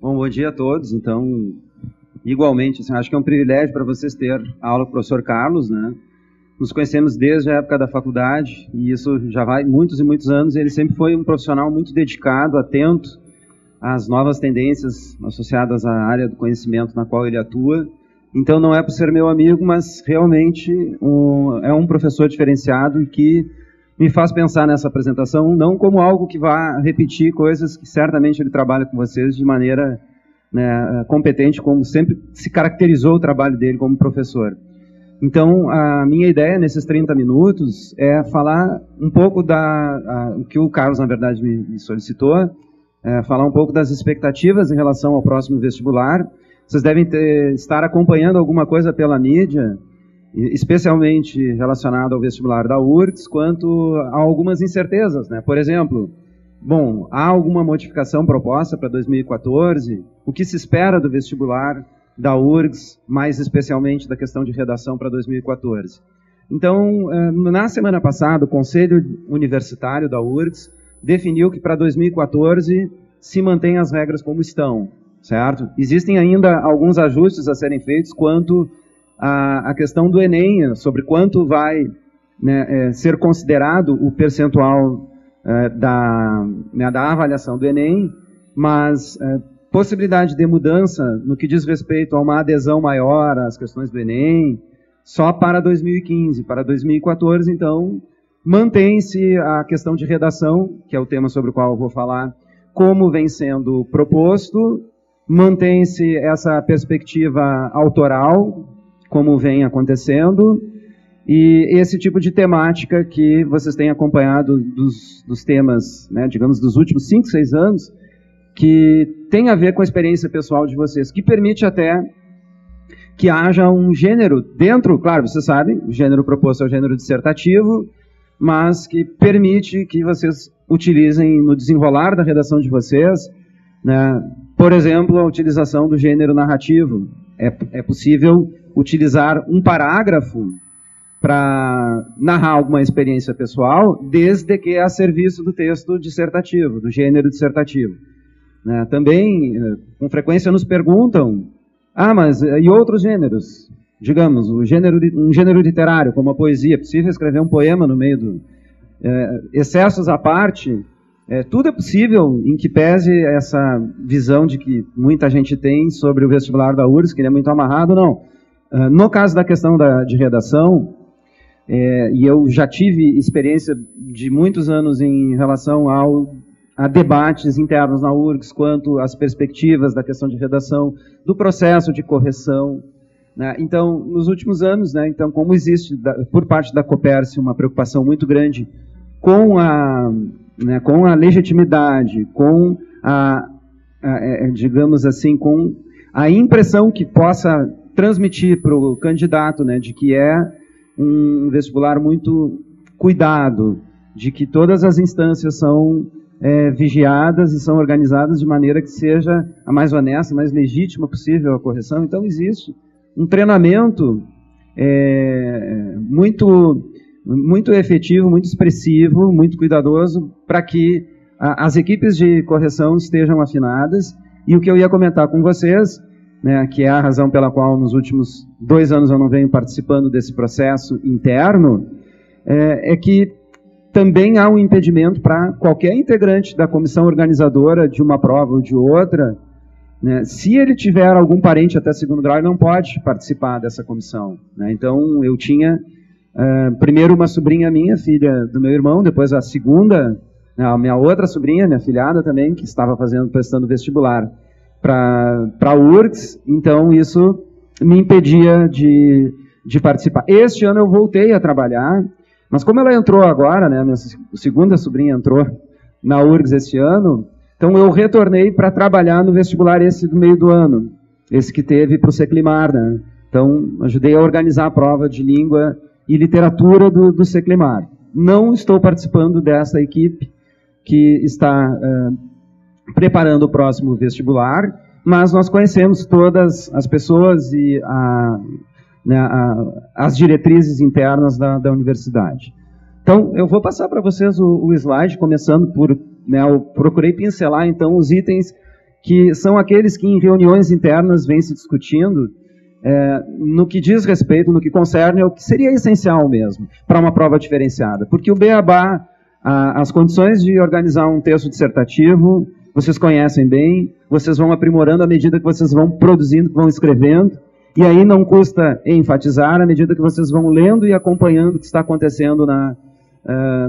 Bom dia a todos. Então, igualmente, assim, acho que é um privilégio para vocês ter a aula com o professor Carlos, né? Nos conhecemos desde a época da faculdade, e isso já vai muitos e muitos anos, e ele sempre foi um profissional muito dedicado, atento às novas tendências associadas à área do conhecimento na qual ele atua. Então, não é por ser meu amigo, mas realmente é um professor diferenciado e que me faz pensar nessa apresentação não como algo que vá repetir coisas que certamente ele trabalha com vocês de maneira, né, competente, como sempre se caracterizou o trabalho dele como professor. Então, a minha ideia nesses 30 minutos é falar um pouco o que o Carlos, na verdade, me solicitou, falar um pouco das expectativas em relação ao próximo vestibular. Vocês devem estar acompanhando alguma coisa pela mídia, especialmente relacionado ao vestibular da URGS, quanto a algumas incertezas, né? Por exemplo, bom, há alguma modificação proposta para 2014? O que se espera do vestibular da URGS, mais especialmente da questão de redação para 2014? Então, na semana passada, o Conselho Universitário da URGS definiu que para 2014 se mantém as regras como estão, certo? Existem ainda alguns ajustes a serem feitos quanto a questão do Enem, sobre quanto vai, né, ser considerado o percentual da avaliação do Enem, mas possibilidade de mudança no que diz respeito a uma adesão maior às questões do Enem, só para 2015. Para 2014, então, mantém-se a questão de redação, que é o tema sobre o qual eu vou falar, como vem sendo proposto, mantém-se essa perspectiva autoral, como vem acontecendo, e esse tipo de temática que vocês têm acompanhado dos temas, né, digamos, dos últimos 5, 6 anos, que tem a ver com a experiência pessoal de vocês, que permite até que haja um gênero dentro, claro, vocês sabem, o gênero proposto é o gênero dissertativo, mas que permite que vocês utilizem no desenrolar da redação de vocês, né, por exemplo, a utilização do gênero narrativo. É possível utilizar um parágrafo para narrar alguma experiência pessoal, desde que é a serviço do texto dissertativo, do gênero dissertativo. Né? Também, com frequência, nos perguntam, mas e outros gêneros? Digamos, um gênero literário, como a poesia, é possível escrever um poema no meio do... excessos à parte, tudo é possível, em que pese essa visão de que muita gente tem sobre o vestibular da URGS, que ele é muito amarrado, não. No caso da questão de redação, e eu já tive experiência de muitos anos em relação a debates internos na URGS, quanto às perspectivas da questão de redação, do processo de correção, né? Então, nos últimos anos, né, então, como existe por parte da Coperce uma preocupação muito grande com a legitimidade, com digamos assim, com a impressão que possa transmitir para o candidato, né, de que é um vestibular muito cuidado, de que todas as instâncias são vigiadas e são organizadas de maneira que seja a mais honesta, a mais legítima possível a correção. Então, existe um treinamento muito efetivo, muito expressivo, muito cuidadoso, para que as equipes de correção estejam afinadas. E o que eu ia comentar com vocês, né, que é a razão pela qual nos últimos 2 anos eu não venho participando desse processo interno, é que também há um impedimento para qualquer integrante da comissão organizadora de uma prova ou de outra, né, se ele tiver algum parente até 2º grau, ele não pode participar dessa comissão. Né? Então, eu tinha primeiro uma sobrinha minha, filha do meu irmão, depois a segunda, a minha outra sobrinha, minha filhada também, que estava prestando vestibular para a URGS, então isso me impedia de participar. Este ano eu voltei a trabalhar, mas como ela entrou agora, né, minha segunda sobrinha entrou na URGS este ano, então eu retornei para trabalhar no vestibular esse do meio do ano, esse que teve para o Seclimar, né? Então ajudei a organizar a prova de língua e literatura do Seclimar. Não estou participando dessa equipe que está preparando o próximo vestibular, mas nós conhecemos todas as pessoas e as diretrizes internas da universidade. Então, eu vou passar para vocês o slide, começando por... eu procurei pincelar, então, os itens que são aqueles que em reuniões internas vêm se discutindo no que diz respeito, no que concerne ao que seria essencial mesmo para uma prova diferenciada. Porque o beabá, as condições de organizar um texto dissertativo, vocês conhecem bem, vocês vão aprimorando à medida que vocês vão produzindo, que vão escrevendo, e aí não custa enfatizar à medida que vocês vão lendo e acompanhando o que está acontecendo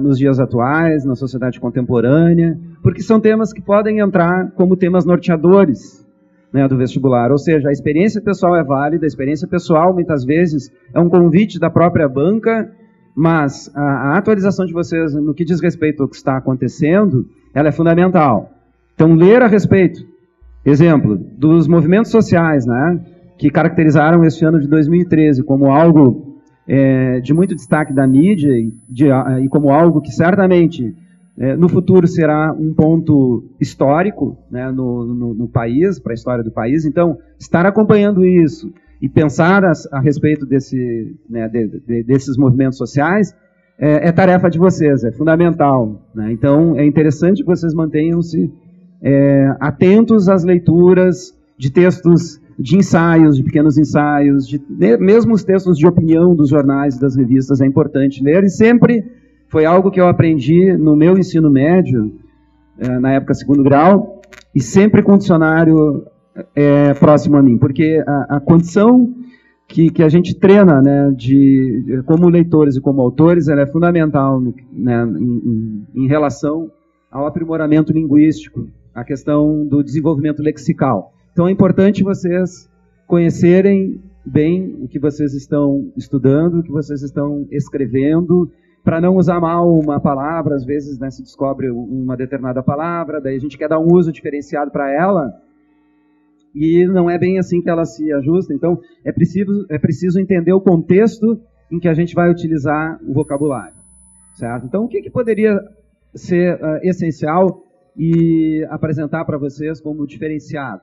nos dias atuais, na sociedade contemporânea, porque são temas que podem entrar como temas norteadores, né, do vestibular. Ou seja, a experiência pessoal é válida, a experiência pessoal muitas vezes é um convite da própria banca, mas a atualização de vocês no que diz respeito ao que está acontecendo, ela é fundamental. Então, ler a respeito, exemplo, dos movimentos sociais, né, que caracterizaram esse ano de 2013 como algo de muito destaque da mídia e como algo que certamente no futuro será um ponto histórico, né, no país, para a história do país. Então, estar acompanhando isso e pensar a respeito desses movimentos sociais é tarefa de vocês, é fundamental, né? Então, é interessante que vocês mantenham-se atentos às leituras de textos de ensaios, de pequenos ensaios, mesmo os textos de opinião dos jornais e das revistas é importante ler, e sempre foi algo que eu aprendi no meu ensino médio, na época segundo grau, e sempre com o dicionário próximo a mim, porque a condição que a gente treina, né, como leitores e como autores, ela é fundamental, né, em relação ao aprimoramento linguístico, a questão do desenvolvimento lexical. Então é importante vocês conhecerem bem o que vocês estão estudando, o que vocês estão escrevendo, para não usar mal uma palavra. Às vezes, né, se descobre uma determinada palavra, daí a gente quer dar um uso diferenciado para ela, e não é bem assim que ela se ajusta. Então é preciso entender o contexto em que a gente vai utilizar o vocabulário, certo? Então o que poderia ser essencial e apresentar para vocês como diferenciado?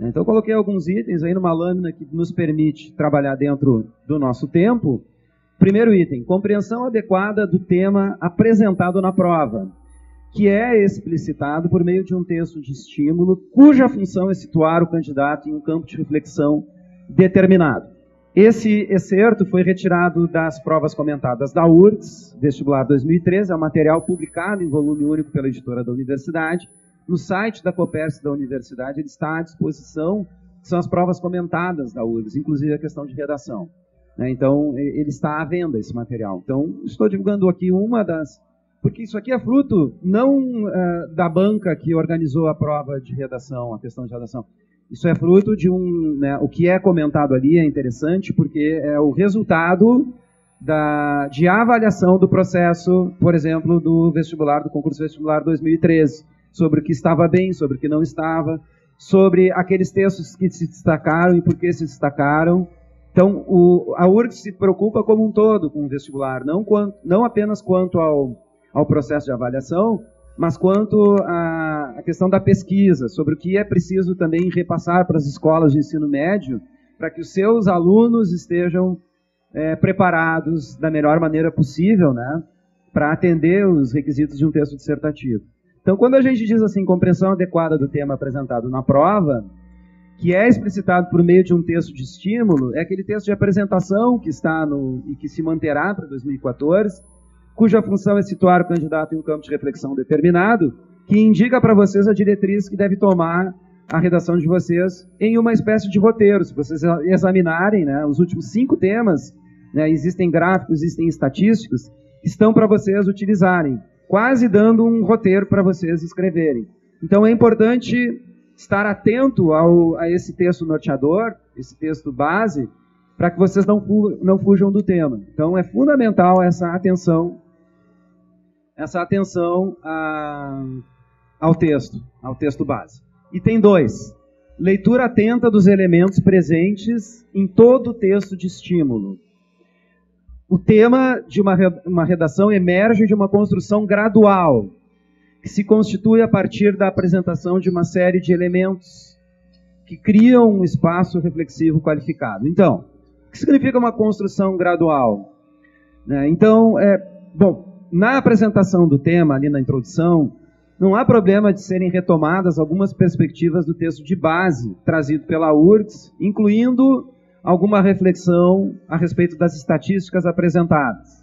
Então eu coloquei alguns itens aí numa lâmina que nos permite trabalhar dentro do nosso tempo. Primeiro item, compreensão adequada do tema apresentado na prova, que é explicitado por meio de um texto de estímulo, cuja função é situar o candidato em um campo de reflexão determinado. Esse excerto foi retirado das provas comentadas da URGS, vestibular 2013, é um material publicado em volume único pela editora da universidade. No site da Copércio da universidade ele está à disposição, são as provas comentadas da URGS, inclusive a questão de redação. Então, ele está à venda, esse material. Então, estou divulgando aqui uma das... Porque isso aqui é fruto não da banca que organizou a prova de redação, a questão de redação. Isso é fruto de o que é comentado ali é interessante, porque é o resultado de avaliação do processo, por exemplo, do concurso vestibular 2013, sobre o que estava bem, sobre o que não estava, sobre aqueles textos que se destacaram e por que se destacaram. Então, a URGS se preocupa como um todo com o vestibular, não apenas quanto ao processo de avaliação, mas quanto à questão da pesquisa, sobre o que é preciso também repassar para as escolas de ensino médio, para que os seus alunos estejam preparados da melhor maneira possível, né, para atender os requisitos de um texto dissertativo. Então, quando a gente diz assim, compreensão adequada do tema apresentado na prova, que é explicitado por meio de um texto de estímulo, é aquele texto de apresentação que está e que se manterá para 2014, cuja função é situar o candidato em um campo de reflexão determinado, que indica para vocês a diretriz que deve tomar a redação de vocês em uma espécie de roteiro. Se vocês examinarem, né, os últimos 5 temas, né, existem gráficos, existem estatísticos, que estão para vocês utilizarem, quase dando um roteiro para vocês escreverem. Então é importante estar atento a esse texto norteador, esse texto base, para que vocês não fujam do tema. Então é fundamental essa atenção ao texto base. Item 2. Leitura atenta dos elementos presentes em todo o texto de estímulo. O tema de uma redação emerge de uma construção gradual, que se constitui a partir da apresentação de uma série de elementos que criam um espaço reflexivo qualificado. Então, o que significa uma construção gradual? Então, na apresentação do tema, ali na introdução, não há problema de serem retomadas algumas perspectivas do texto de base trazido pela URGS, incluindo alguma reflexão a respeito das estatísticas apresentadas.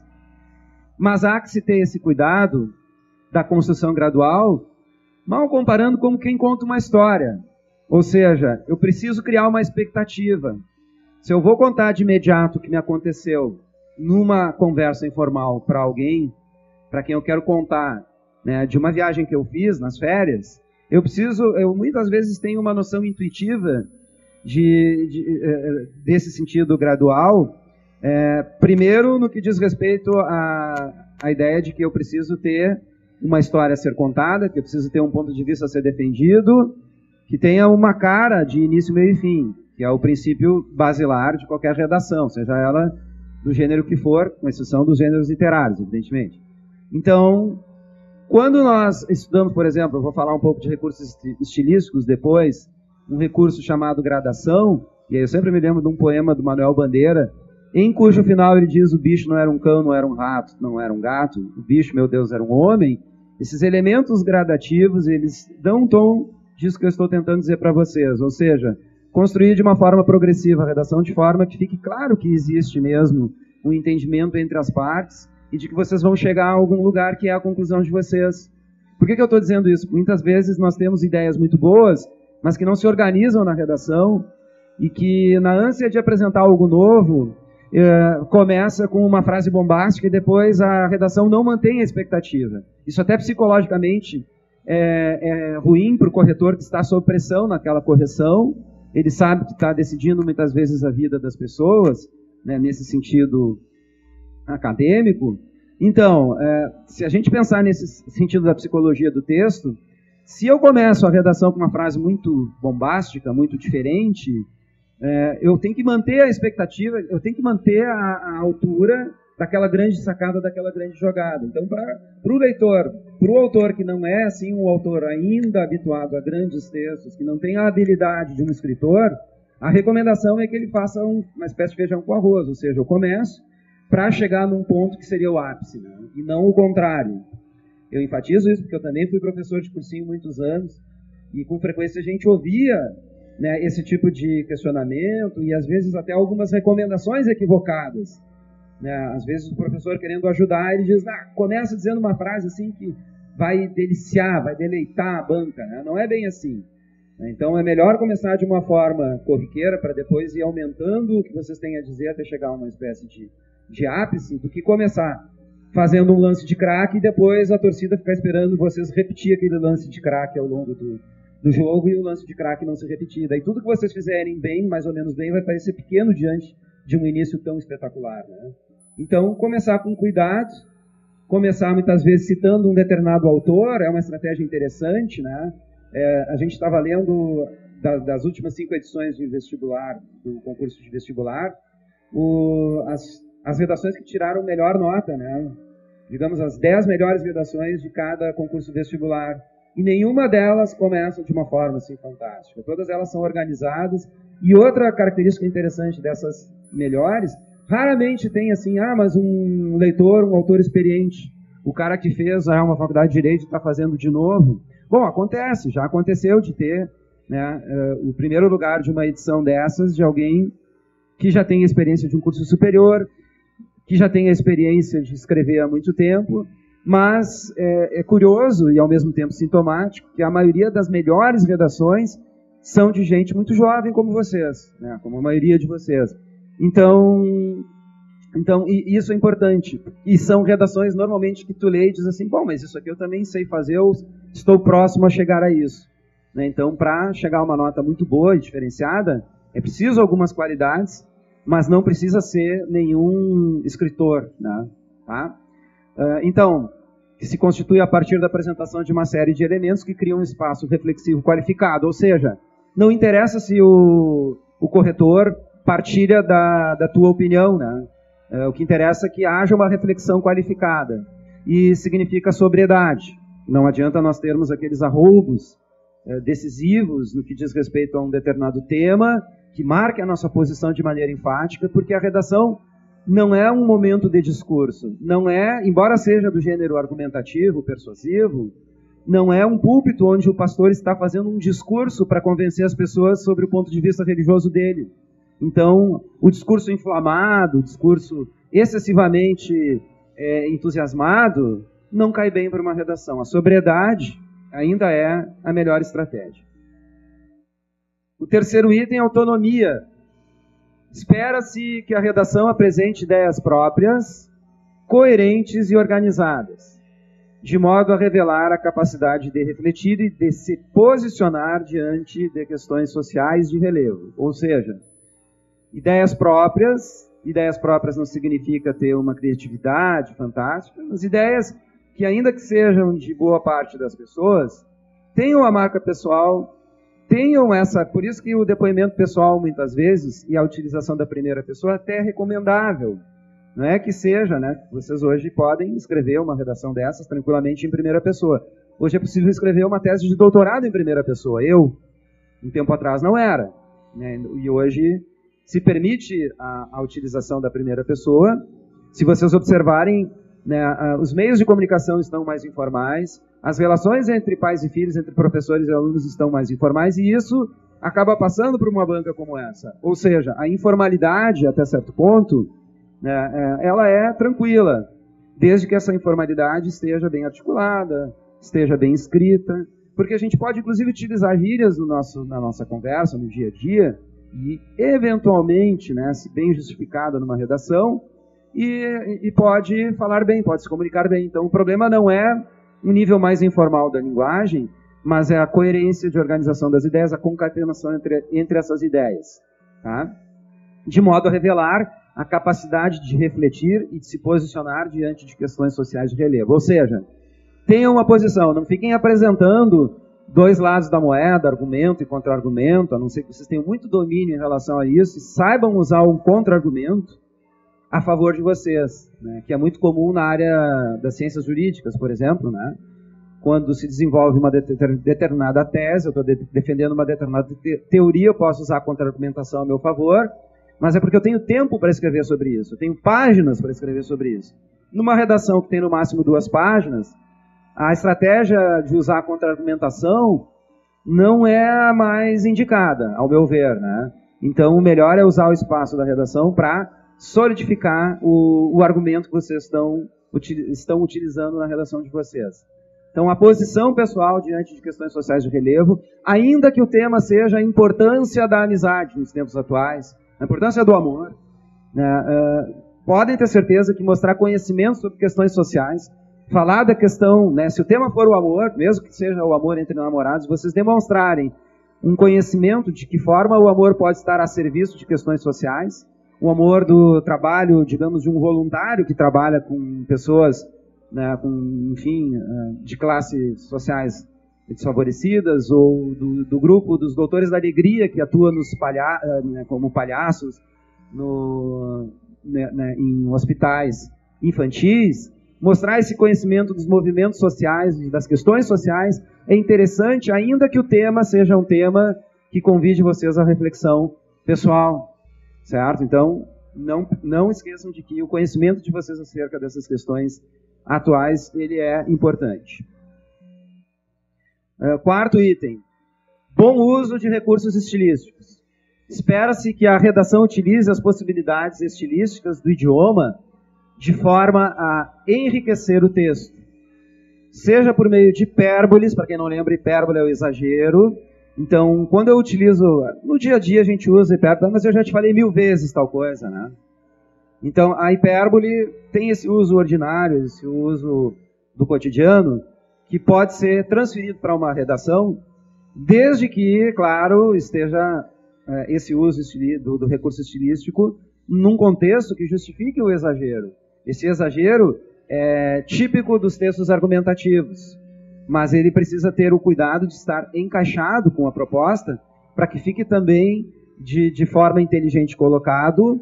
Mas há que se ter esse cuidado da construção gradual, mal comparando como quem conta uma história. Ou seja, eu preciso criar uma expectativa. Se eu vou contar de imediato o que me aconteceu numa conversa informal para alguém, para quem eu quero contar, né, de uma viagem que eu fiz nas férias, eu muitas vezes tenho uma noção intuitiva desse sentido gradual, primeiro no que diz respeito à ideia de que eu preciso ter uma história a ser contada, que eu preciso ter um ponto de vista a ser defendido, que tenha uma cara de início, meio e fim, que é o princípio basilar de qualquer redação, seja ela do gênero que for, com exceção dos gêneros literários, evidentemente. Então, quando nós estudamos, por exemplo, eu vou falar um pouco de recursos estilísticos depois, um recurso chamado gradação, e aí eu sempre me lembro de um poema do Manuel Bandeira, em cujo final ele diz: o bicho não era um cão, não era um rato, não era um gato, o bicho, meu Deus, era um homem. Esses elementos gradativos, eles dão um tom disso que eu estou tentando dizer para vocês, ou seja, construir de uma forma progressiva a redação, de forma que fique claro que existe mesmo um entendimento entre as partes e de que vocês vão chegar a algum lugar que é a conclusão de vocês. Por que eu estou dizendo isso? Muitas vezes nós temos ideias muito boas, mas que não se organizam na redação e que, na ânsia de apresentar algo novo, começa com uma frase bombástica e depois a redação não mantém a expectativa. Isso até psicologicamente é ruim para o corretor que está sob pressão naquela correção. Ele sabe que está decidindo muitas vezes a vida das pessoas, né, nesse sentido acadêmico. Então, se a gente pensar nesse sentido da psicologia do texto, se eu começo a redação com uma frase muito bombástica, muito diferente, eu tenho que manter a expectativa, eu tenho que manter a altura daquela grande sacada, daquela grande jogada. Então, para o leitor, para o autor que não é assim um autor ainda habituado a grandes textos, que não tem a habilidade de um escritor, a recomendação é que ele faça uma espécie de feijão com arroz, ou seja, eu começo para chegar num ponto que seria o ápice, né? E não o contrário. Eu enfatizo isso porque eu também fui professor de cursinho muitos anos e com frequência a gente ouvia, né, esse tipo de questionamento e às vezes até algumas recomendações equivocadas. Né? Às vezes o professor querendo ajudar, ele diz, começa dizendo uma frase assim que vai deliciar, vai deleitar a banca. Né? Não é bem assim. Então é melhor começar de uma forma corriqueira para depois ir aumentando o que vocês têm a dizer até chegar a uma espécie de ápice, do que começar fazendo um lance de craque e depois a torcida ficar esperando vocês repetir aquele lance de craque ao longo do jogo e o lance de craque não se repetir. Daí tudo que vocês fizerem bem, mais ou menos bem, vai parecer pequeno diante de um início tão espetacular. Né? Então, começar com cuidado, começar muitas vezes citando um determinado autor, é uma estratégia interessante. Né? A gente estava lendo das últimas 5 edições de vestibular, do concurso de vestibular, as redações que tiraram melhor nota, né? Digamos, as 10 melhores redações de cada concurso vestibular. E nenhuma delas começa de uma forma assim fantástica. Todas elas são organizadas. E outra característica interessante dessas melhores, raramente tem assim, mas um leitor, um autor experiente, o cara que fez uma faculdade de Direito está fazendo de novo. Bom, acontece, já aconteceu de ter, né, o primeiro lugar de uma edição dessas de alguém que já tem experiência de um curso superior, que já tem a experiência de escrever há muito tempo, mas é curioso e ao mesmo tempo sintomático que a maioria das melhores redações são de gente muito jovem como vocês, né? Como a maioria de vocês. Então isso é importante. E são redações normalmente que tu lê e diz assim, bom, mas isso aqui eu também sei fazer, eu estou próximo a chegar a isso. Né? Então, para chegar a uma nota muito boa e diferenciada, é preciso algumas qualidades, mas não precisa ser nenhum escritor. Né? Tá? Então, que se constitui a partir da apresentação de uma série de elementos que criam um espaço reflexivo qualificado. Ou seja, não interessa se o corretor partilha da tua opinião, né? O que interessa é que haja uma reflexão qualificada. E significa sobriedade. Não adianta nós termos aqueles arroubos decisivos no que diz respeito a um determinado tema, que marque a nossa posição de maneira enfática, porque a redação não é um momento de discurso. Não é, embora seja do gênero argumentativo, persuasivo, não é um púlpito onde o pastor está fazendo um discurso para convencer as pessoas sobre o ponto de vista religioso dele. Então, o discurso inflamado, o discurso excessivamente entusiasmado, não cai bem para uma redação. A sobriedade ainda é a melhor estratégia. O terceiro item é autonomia. Espera-se que a redação apresente ideias próprias, coerentes e organizadas, de modo a revelar a capacidade de refletir e de se posicionar diante de questões sociais de relevo. Ou seja, ideias próprias não significa ter uma criatividade fantástica, mas ideias que, ainda que sejam de boa parte das pessoas, tenham a marca pessoal, tenham essa... Por isso que o depoimento pessoal, muitas vezes, e a utilização da primeira pessoa até é recomendável. Não é que seja, né? Vocês hoje podem escrever uma redação dessas tranquilamente em primeira pessoa. Hoje é possível escrever uma tese de doutorado em primeira pessoa. Eu, um tempo atrás, não era, né? E hoje se permite a utilização da primeira pessoa. Se vocês observarem, né, os meios de comunicação estão mais informais, as relações entre pais e filhos, entre professores e alunos estão mais informais, e isso acaba passando por uma banca como essa. Ou seja, a informalidade, até certo ponto, né, ela é tranquila, desde que essa informalidade esteja bem articulada, esteja bem escrita, porque a gente pode, inclusive, utilizar gírias na nossa conversa, no dia a dia, e, eventualmente, né, se bem justificada numa redação, e pode falar bem, pode se comunicar bem. Então, o problema não é um nível mais informal da linguagem, mas é a coerência de organização das ideias, a concatenação entre essas ideias, tá? De modo a revelar a capacidade de refletir e de se posicionar diante de questões sociais de relevo. Ou seja, tenham uma posição, não fiquem apresentando dois lados da moeda, argumento e contra-argumento, a não ser que vocês tenham muito domínio em relação a isso, e saibam usar um contra-argumento a favor de vocês, né? Que é muito comum na área das ciências jurídicas, por exemplo, né? Quando se desenvolve uma determinada tese, eu estou defendendo uma determinada teoria, eu posso usar a contra-argumentação a meu favor, mas é porque eu tenho tempo para escrever sobre isso, eu tenho páginas para escrever sobre isso. Numa redação que tem no máximo 2 páginas, a estratégia de usar a contra-argumentação não é a mais indicada, ao meu ver, né? Então, o melhor é usar o espaço da redação para solidificar o argumento que vocês estão utilizando na redação de vocês. Então, a posição pessoal diante de questões sociais de relevo, ainda que o tema seja a importância da amizade nos tempos atuais, a importância do amor, né? Podem ter certeza que mostrar conhecimento sobre questões sociais, falar da questão, né, se o tema for o amor, mesmo que seja o amor entre namorados, vocês demonstrarem um conhecimento de que forma o amor pode estar a serviço de questões sociais, o amor do trabalho, digamos, de um voluntário que trabalha com pessoas, né, com, enfim, de classes sociais desfavorecidas, ou do grupo dos doutores da alegria que atua como palhaços em hospitais infantis. Mostrar esse conhecimento dos movimentos sociais, das questões sociais, é interessante, ainda que o tema seja um tema que convide vocês à reflexão pessoal, certo? Então, não esqueçam de que o conhecimento de vocês acerca dessas questões atuais, ele é importante. Quarto item, bom uso de recursos estilísticos. Espera-se que a redação utilize as possibilidades estilísticas do idioma de forma a enriquecer o texto. Seja por meio de hipérboles, para quem não lembra, hipérbole é o exagero. Então, quando eu utilizo, no dia a dia a gente usa hipérbole, mas eu já te falei 1000 vezes tal coisa, né? Então, a hipérbole tem esse uso ordinário, esse uso do cotidiano, que pode ser transferido para uma redação, desde que, claro, esteja esse uso do recurso estilístico num contexto que justifique o exagero. Esse exagero é típico dos textos argumentativos, mas ele precisa ter o cuidado de estar encaixado com a proposta para que fique também de forma inteligente colocado,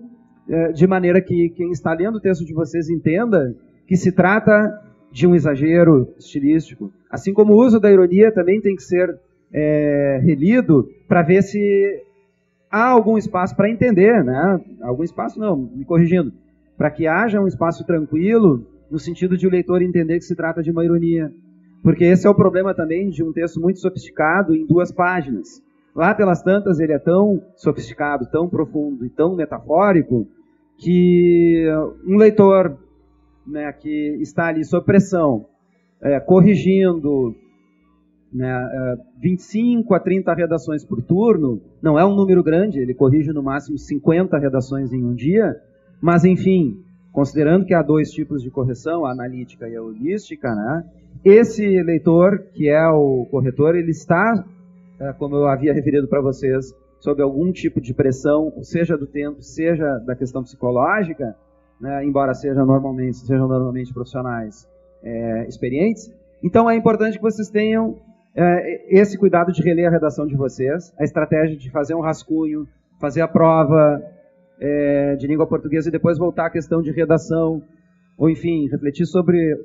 de maneira que quem está lendo o texto de vocês entenda que se trata de um exagero estilístico. Assim como o uso da ironia também tem que ser relido para ver se há algum espaço para entender, né? Algum espaço não, me corrigindo, para que haja um espaço tranquilo, no sentido de o leitor entender que se trata de uma ironia. Porque esse é o problema também de um texto muito sofisticado em 2 páginas. Lá pelas tantas ele é tão sofisticado, tão profundo e tão metafórico que um leitor, né, que está ali sob pressão, corrigindo, né, 25 a 30 redações por turno, não é um número grande, ele corrige no máximo 50 redações em um dia, mas enfim, considerando que há 2 tipos de correção, a analítica e a holística, né, esse leitor, que é o corretor, ele está, como eu havia referido para vocês, sob algum tipo de pressão, seja do tempo, seja da questão psicológica, né, embora sejam normalmente profissionais experientes. Então é importante que vocês tenham esse cuidado de reler a redação de vocês, a estratégia de fazer um rascunho, fazer a prova de língua portuguesa e depois voltar à questão de redação, ou enfim, refletir sobre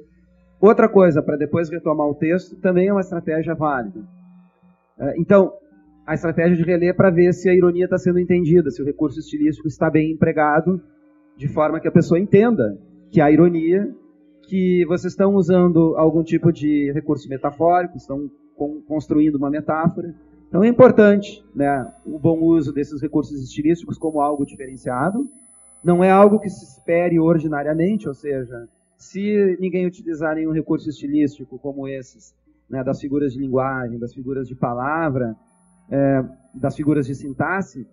outra coisa para depois retomar o texto, também é uma estratégia válida. Então, a estratégia de reler para ver se a ironia está sendo entendida, se o recurso estilístico está bem empregado, de forma que a pessoa entenda que a ironia, que vocês estão usando algum tipo de recurso metafórico, estão construindo uma metáfora. Então é importante, né, o bom uso desses recursos estilísticos como algo diferenciado. Não é algo que se espere ordinariamente, ou seja, se ninguém utilizar nenhum recurso estilístico como esses, né, das figuras de linguagem, das figuras de palavra, das figuras de sintaxe,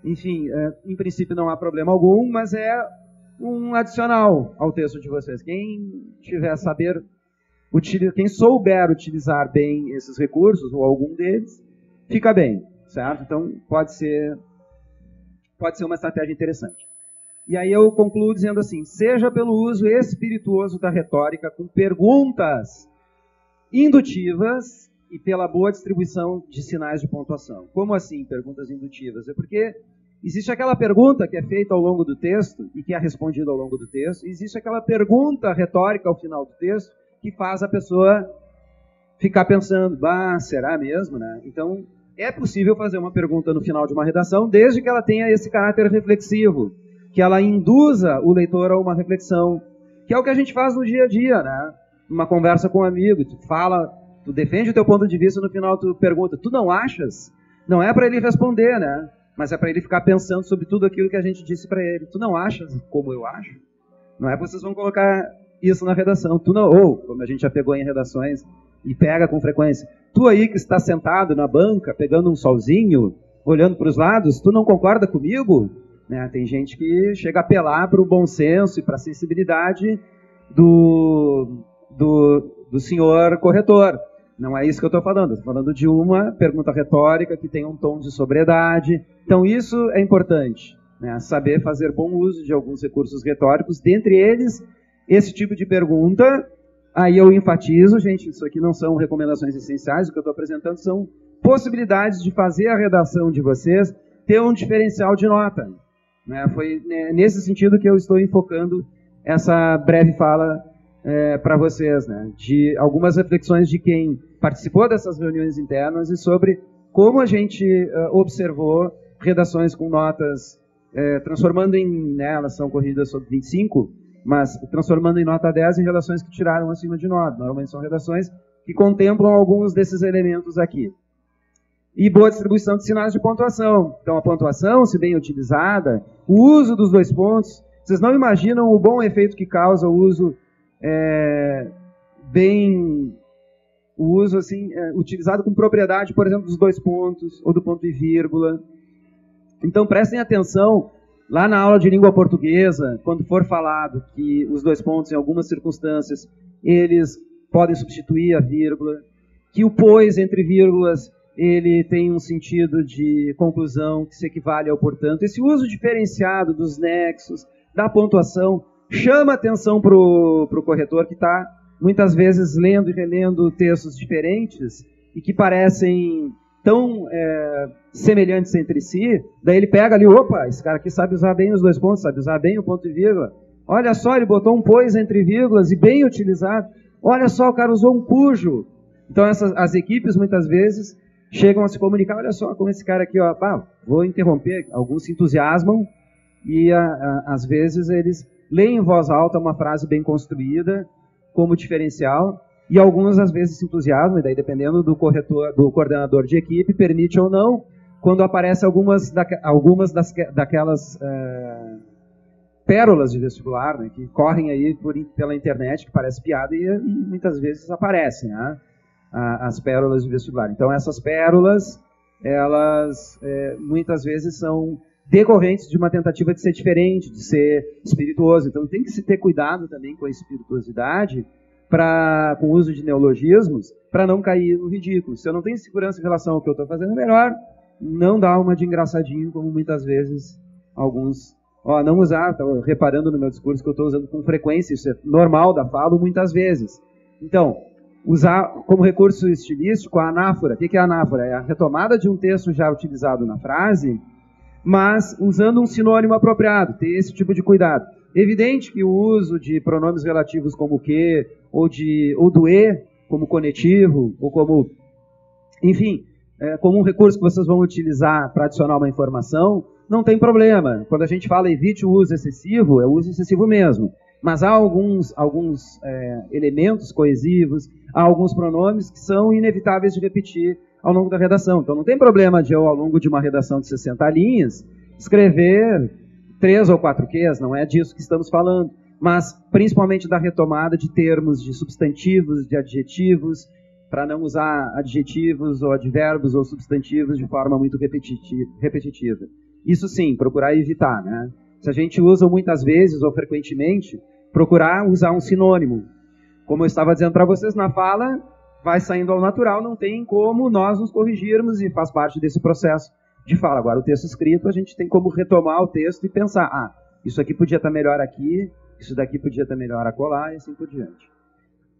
enfim, em princípio não há problema algum, mas é um adicional ao texto de vocês. Quem souber utilizar bem esses recursos, ou algum deles, fica bem, certo? Então pode ser uma estratégia interessante. E aí eu concluo dizendo assim: seja pelo uso espirituoso da retórica com perguntas indutivas e pela boa distribuição de sinais de pontuação. Como assim perguntas indutivas? É porque existe aquela pergunta que é feita ao longo do texto e que é respondida ao longo do texto, e existe aquela pergunta retórica ao final do texto que faz a pessoa ficar pensando, será mesmo, né? Então, é possível fazer uma pergunta no final de uma redação, desde que ela tenha esse caráter reflexivo, que ela induza o leitor a uma reflexão, que é o que a gente faz no dia a dia, né? Uma conversa com um amigo, tu defende o teu ponto de vista, no final tu pergunta, tu não achas? Não é para ele responder, né? Mas é para ele ficar pensando sobre tudo aquilo que a gente disse para ele. Tu não achas como eu acho? Não é que vocês vão colocar isso na redação. Tu não, ou, como a gente já pegou em redações e pega com frequência, tu aí que está sentado na banca, pegando um solzinho, olhando para os lados, tu não concorda comigo? Né? Tem gente que chega a apelar para o bom senso e para a sensibilidade do senhor corretor. Não é isso que eu estou falando. Estou falando de uma pergunta retórica que tem um tom de sobriedade. Então isso é importante, né? Saber fazer bom uso de alguns recursos retóricos, dentre eles esse tipo de pergunta. Aí eu enfatizo, gente, isso aqui não são recomendações essenciais, o que eu estou apresentando são possibilidades de fazer a redação de vocês ter um diferencial de nota, né? Foi nesse sentido que eu estou enfocando essa breve fala para vocês, né? De algumas reflexões de quem participou dessas reuniões internas e sobre como a gente observou redações com notas, transformando elas são corrigidas sobre 25, mas transformando em nota 10 em redações que tiraram acima de 9. Normalmente são redações que contemplam alguns desses elementos aqui. E boa distribuição de sinais de pontuação. Então a pontuação, se bem utilizada, o uso dos 2 pontos, vocês não imaginam o bom efeito que causa o uso assim, utilizado com propriedade, por exemplo, dos 2 pontos ou do ponto e vírgula. Então prestem atenção lá na aula de língua portuguesa, quando for falado que os 2 pontos, em algumas circunstâncias, eles podem substituir a vírgula, que o pois entre vírgulas ele tem um sentido de conclusão que se equivale ao portanto. Esse uso diferenciado dos nexos, da pontuação, chama atenção para o corretor que está, muitas vezes, lendo e relendo textos diferentes e que parecem tão semelhantes entre si. Daí ele pega ali, opa, esse cara aqui sabe usar bem os 2 pontos, sabe usar bem o ponto e vírgula. Olha só, ele botou um pois entre vírgulas e bem utilizado. Olha só, o cara usou um cujo. Então as equipes, muitas vezes, chegam a se comunicar, olha só como esse cara aqui, vou interromper, alguns se entusiasmam e às vezes eles leem em voz alta uma frase bem construída como diferencial e alguns, às vezes, esse entusiasmo, e daí, dependendo do coordenador de equipe, permite ou não, quando aparecem algumas daquelas pérolas de vestibular, né, que correm aí pela internet, que parece piada, e muitas vezes aparecem, né, as pérolas de vestibular. Então, essas pérolas, elas muitas vezes são decorrentes de uma tentativa de ser diferente, de ser espirituoso. Então, tem que se ter cuidado também com a espirituosidade, com o uso de neologismos, para não cair no ridículo. Se eu não tenho segurança em relação ao que eu estou fazendo, é melhor não dar uma de engraçadinho, como muitas vezes alguns... não usar, estou reparando no meu discurso que eu estou usando com frequência, isso é normal da fala, muitas vezes. Então, usar como recurso estilístico a anáfora. O que é a anáfora? É a retomada de um texto já utilizado na frase, mas usando um sinônimo apropriado, ter esse tipo de cuidado. Evidente que o uso de pronomes relativos como o que, ou do e, como conectivo, ou como... Enfim, como um recurso que vocês vão utilizar para adicionar uma informação, não tem problema. Quando a gente fala evite o uso excessivo, é o uso excessivo mesmo. Mas há alguns elementos coesivos, há alguns pronomes que são inevitáveis de repetir ao longo da redação. Então não tem problema de eu, ao longo de uma redação de 60 linhas, escrever 3 ou 4 Qs, não é disso que estamos falando. Mas principalmente da retomada de termos, de substantivos, de adjetivos, para não usar adjetivos ou advérbios ou substantivos de forma muito repetitiva. Isso sim, procurar evitar, né? Se a gente usa muitas vezes ou frequentemente, procurar usar um sinônimo. Como eu estava dizendo para vocês, na fala vai saindo ao natural, não tem como nós nos corrigirmos e faz parte desse processo de fala. Agora, o texto escrito, a gente tem como retomar o texto e pensar, isso aqui podia estar melhor aqui, isso daqui podia estar melhor acolá, e assim por diante.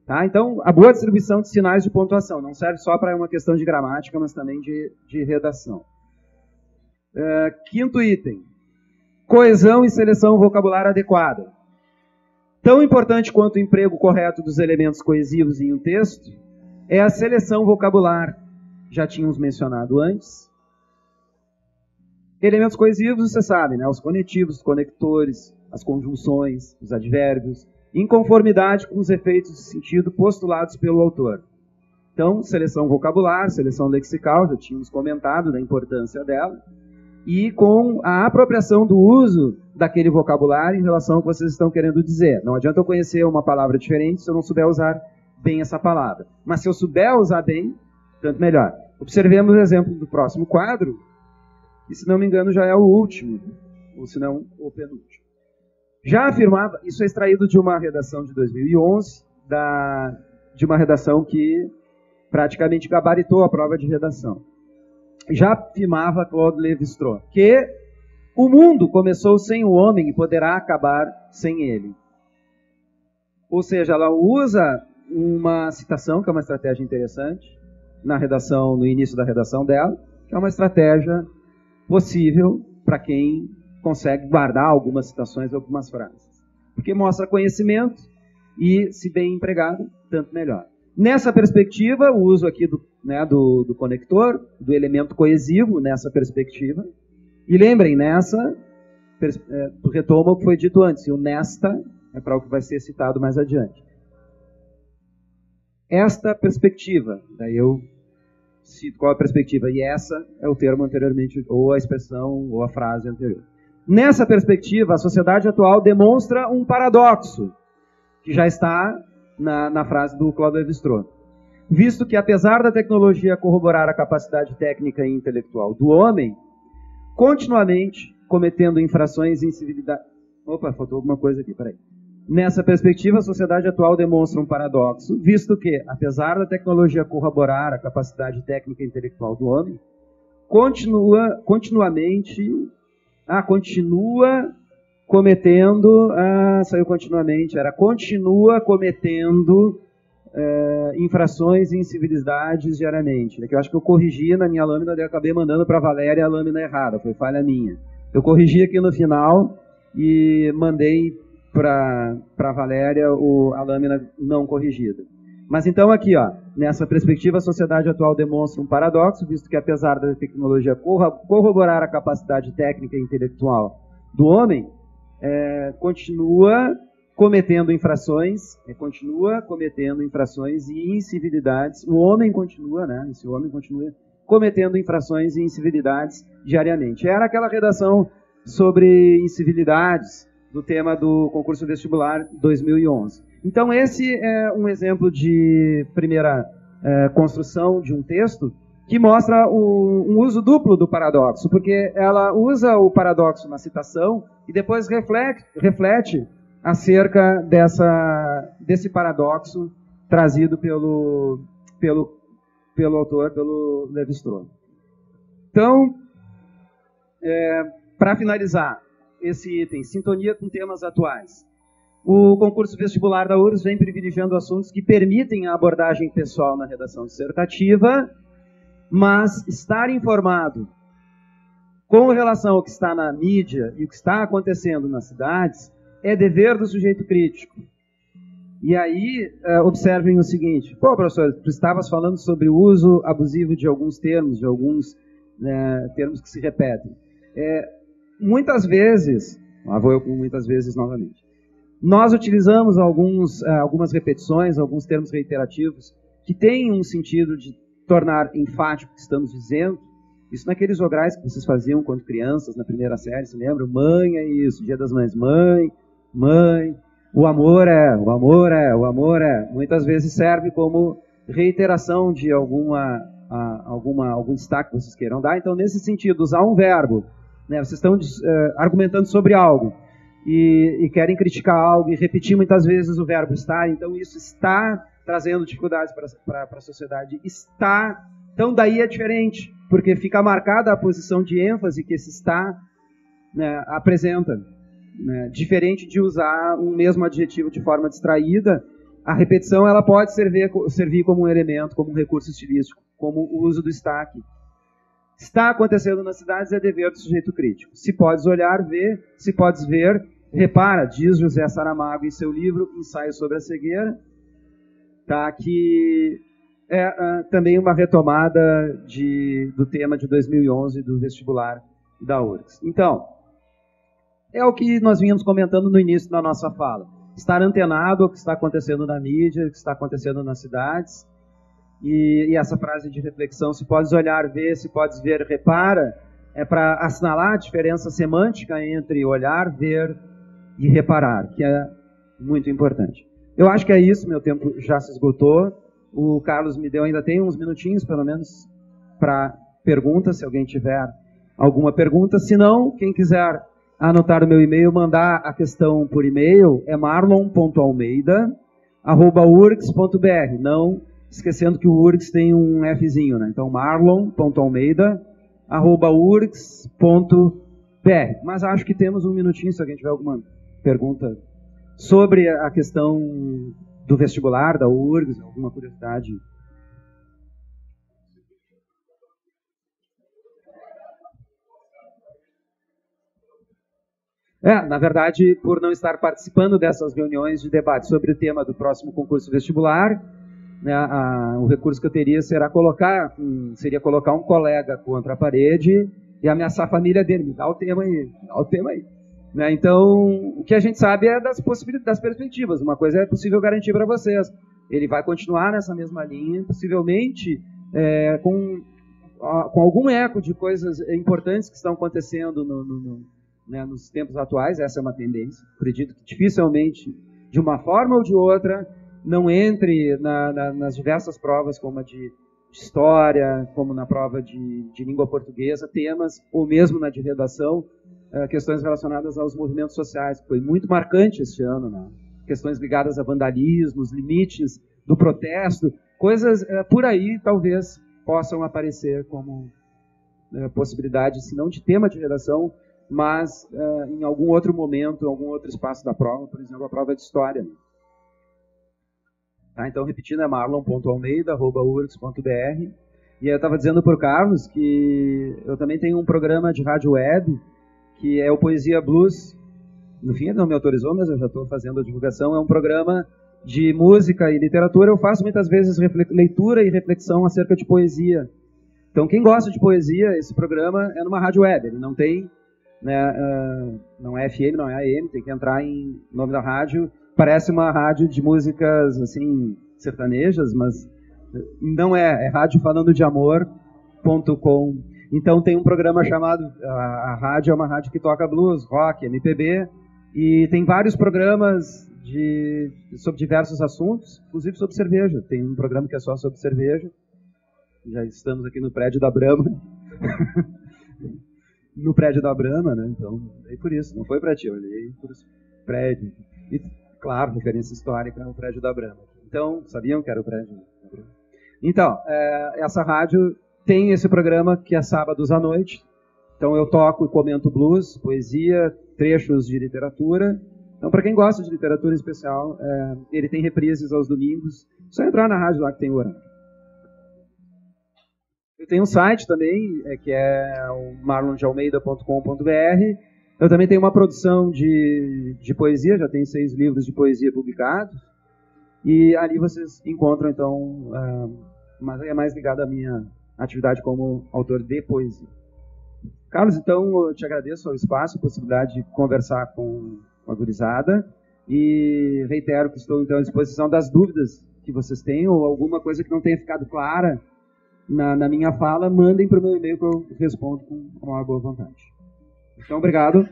Tá? Então, a boa distribuição de sinais de pontuação não serve só para uma questão de gramática, mas também de redação. Quinto item. Coesão e seleção vocabular adequada. Tão importante quanto o emprego correto dos elementos coesivos em um texto é a seleção vocabular. Já tínhamos mencionado antes. Elementos coesivos, você sabe, né? Os conectivos, os conectores, as conjunções, os advérbios, em conformidade com os efeitos de sentido postulados pelo autor. Então, seleção vocabular, seleção lexical, já tínhamos comentado da importância dela, e com a apropriação do uso daquele vocabulário em relação ao que vocês estão querendo dizer. Não adianta eu conhecer uma palavra diferente se eu não souber usar bem essa palavra. Mas se eu souber usar bem, tanto melhor. Observemos o exemplo do próximo quadro, e se não me engano já é o último, ou se não o penúltimo. Já afirmava, isso é extraído de uma redação de 2011, de uma redação que praticamente gabaritou a prova de redação. Já afirmava Claude Lévi-Strauss que o mundo começou sem o homem e poderá acabar sem ele. Ou seja, ela usa uma citação, que é uma estratégia interessante, no início da redação dela, que é uma estratégia possível para quem consegue guardar algumas citações, algumas frases. Porque mostra conhecimento e, se bem empregado, tanto melhor. Nessa perspectiva, o uso aqui do conector, do elemento coesivo, nessa perspectiva. E lembrem, retoma o que foi dito antes, e o nesta é para o que vai ser citado mais adiante. Esta perspectiva, daí eu cito qual é a perspectiva, e essa é o termo anteriormente, ou a expressão, ou a frase anterior. Nessa perspectiva, a sociedade atual demonstra um paradoxo, que já está na frase do Claude Lévi-Strauss. Visto que, apesar da tecnologia corroborar a capacidade técnica e intelectual do homem, continuamente cometendo infrações em civilidade... Opa, faltou alguma coisa aqui, peraí. Nessa perspectiva, a sociedade atual demonstra um paradoxo, visto que, apesar da tecnologia corroborar a capacidade técnica e intelectual do homem, continua cometendo, continua cometendo infrações e incivilidades diariamente. Que eu acho que eu corrigi na minha lâmina, daí eu acabei mandando para a Valéria a lâmina errada, foi falha minha. Eu corrigi aqui no final e mandei para a Valéria a lâmina não corrigida. Mas então aqui, nessa perspectiva, a sociedade atual demonstra um paradoxo, visto que apesar da tecnologia corroborar a capacidade técnica e intelectual do homem, continua cometendo infrações, continua cometendo infrações e incivilidades. O homem continua, né? Esse homem continua cometendo infrações e incivilidades diariamente. Era aquela redação sobre incivilidades do tema do concurso vestibular 2011. Então, esse é um exemplo de primeira construção de um texto que mostra um uso duplo do paradoxo, porque ela usa o paradoxo na citação e depois reflete acerca desse paradoxo trazido pelo autor, pelo Lévi-Strauss. Então, para finalizar esse item, sintonia com temas atuais. O concurso vestibular da URGS vem privilegiando assuntos que permitem a abordagem pessoal na redação dissertativa, mas estar informado com relação ao que está na mídia e o que está acontecendo nas cidades é dever do sujeito crítico. E aí, observem o seguinte. Pô, professor, tu estavas falando sobre o uso abusivo de alguns termos, termos que se repetem. Muitas vezes, lá vou eu com muitas vezes novamente, nós utilizamos algumas repetições, alguns termos reiterativos, que têm um sentido de tornar enfático o que estamos dizendo. Isso naqueles jograis que vocês faziam quando crianças, na primeira série, se lembram? Mãe é isso, Dia das Mães, mãe, o amor é. Muitas vezes serve como reiteração de algum destaque que vocês queiram dar. Então, nesse sentido, usar um verbo, né? Vocês estão argumentando sobre algo e querem criticar algo e repetir muitas vezes o verbo estar, então isso está trazendo dificuldades para a sociedade. Então daí é diferente, porque fica marcada a posição de ênfase que esse está, né, apresenta. Né? Diferente de usar um mesmo adjetivo de forma distraída, a repetição ela pode servir como um elemento, como um recurso estilístico, como o uso do está aqui. Está acontecendo nas cidades é dever do sujeito crítico. Se podes olhar, vê. Se podes ver, repara, diz José Saramago em seu livro Ensaio sobre a Cegueira, tá, que é também uma retomada do tema de 2011 do vestibular da URGS. Então, é o que nós vínhamos comentando no início da nossa fala. Estar antenado ao que está acontecendo na mídia, o que está acontecendo nas cidades. E essa frase de reflexão, se podes olhar, ver, se podes ver, repara, é para assinalar a diferença semântica entre olhar, ver e reparar, que é muito importante. Eu acho que é isso, meu tempo já se esgotou. O Carlos me deu, ainda tem uns minutinhos, pelo menos, para perguntas, se alguém tiver alguma pergunta. Se não, quem quiser anotar o meu e-mail, mandar a questão por e-mail, é marlon.almeida@urgs.br. Não esquecendo que o URGS tem um Fzinho, né? Então, marlon.almeida@urgs.br. Mas acho que temos um minutinho, se alguém tiver alguma pergunta sobre a questão do vestibular, da URGS, alguma curiosidade. Na verdade, por não estar participando dessas reuniões de debate sobre o tema do próximo concurso vestibular, né, o recurso que eu teria seria colocar um colega contra a parede e ameaçar a família dele. Me dá o tema aí, Né? Então, o que a gente sabe é das perspectivas. Uma coisa é possível garantir para vocês. Ele vai continuar nessa mesma linha, possivelmente com algum eco de coisas importantes que estão acontecendo nos tempos atuais. Essa é uma tendência. Acredito que dificilmente, de uma forma ou de outra, não entre nas diversas provas, como a de história, como na prova de língua portuguesa, temas, ou mesmo na de redação, questões relacionadas aos movimentos sociais, que foi muito marcante este ano, né? Questões ligadas a vandalismos, limites do protesto, coisas por aí talvez possam aparecer como possibilidade, se não de tema de redação, mas em algum outro momento, em algum outro espaço da prova, por exemplo, a prova de história. Né? Tá, então, repetindo, é marlon.almeida@urgs.br. E eu estava dizendo para o Carlos que eu também tenho um programa de rádio web, que é o Poesia Blues. No fim, ele não me autorizou, mas eu já estou fazendo a divulgação. É um programa de música e literatura. Eu faço muitas vezes leitura e reflexão acerca de poesia. Então, quem gosta de poesia, esse programa é numa rádio web. Ele não tem, né, não é FM, não é AM, tem que entrar em nome da rádio parece uma rádio de músicas, assim, sertanejas, mas não é rádio falando de amor.com. Então tem um programa chamado, a rádio é uma rádio que toca blues, rock, MPB, e tem vários programas sobre diversos assuntos, inclusive sobre cerveja. Tem um programa que é só sobre cerveja. Já estamos aqui no prédio da Brahma. No prédio da Brahma, né? Então, é por isso. Não foi para ti, eu olhei por esse prédio. E, claro, referência histórica ao prédio da Brahma. Então, sabiam que era o prédio da Brahma? Então, essa rádio tem esse programa que é sábados à noite. Então, eu toco e comento blues, poesia, trechos de literatura. Então, para quem gosta de literatura em especial, ele tem reprises aos domingos. Só entrar na rádio lá que tem o horário. Eu tenho um site também, que é o marlondealmeida.com.br. Eu também tenho uma produção de poesia, já tenho 6 livros de poesia publicados. E ali vocês encontram, então, mas é mais ligado à minha atividade como autor de poesia. Carlos, então, eu te agradeço o espaço, a possibilidade de conversar com a gurizada. E reitero que estou, então, à disposição das dúvidas que vocês tenham, ou alguma coisa que não tenha ficado clara na minha fala, mandem para o meu e-mail que eu respondo com uma boa vontade. Então, obrigado.